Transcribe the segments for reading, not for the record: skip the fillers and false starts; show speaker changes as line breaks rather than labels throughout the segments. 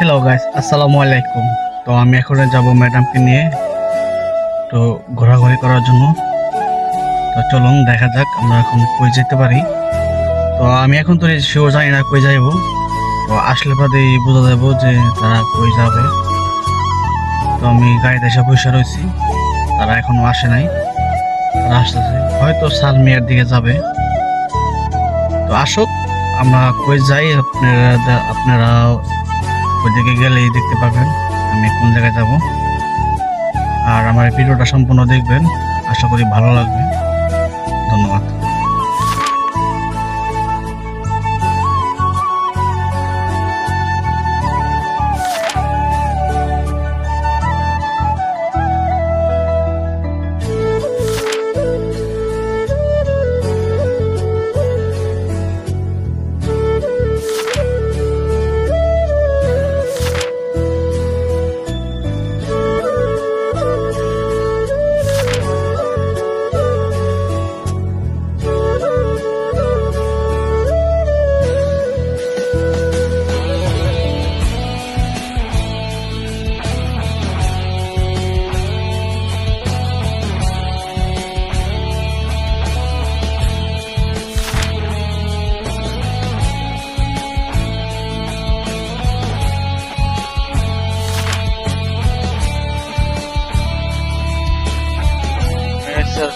Hello guys, আসসালামু আলাইকুম। তো আমি এখন যাব ম্যাডামকে নিয়ে তো ঘোরাঘুরি করার জন্য। তো চলুন দেখা যাক আমরা এখন কই যেতে পারি। তো আমি এখন তো শিওর জানি না কই যাইব। তো আসলে বাদেই বোঝা যাবো যে তারা কই যাবে। তো আমি গাড়িতে এসে বসে রয়েছি, তারা এখনো আসে নাই। তারা আসতেছে, হয়তো সালমিয়ার দিকে যাবে। তো আসুক, আমরা কই যাই আপনারা ওইদিকে গেলেই দেখতে পাবেন আমি কোন জায়গায় যাব। আর আমার এই ভিডিওটা সম্পূর্ণ দেখবেন, আশা করি ভালো লাগবে। ধন্যবাদ।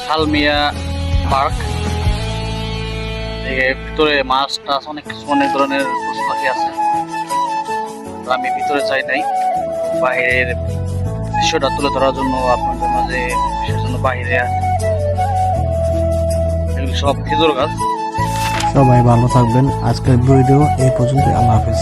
সালমিয়া পার্ক, ভিতরে মাছ টাছ অনেক কিছু, অনেক ধরনের পশু পাখি আছে। আমি ভিতরে যাই নাই, বাইরের দৃশ্যটা তুলে ধরার জন্য আপনাদের মাঝে, সেজন্য বাইরে আছে। এগুলো সব খেজুর গাছ।
সবাই ভালো থাকবেন। আজকের ভিডিও এই পর্যন্ত। আল্লাহ হাফেজ।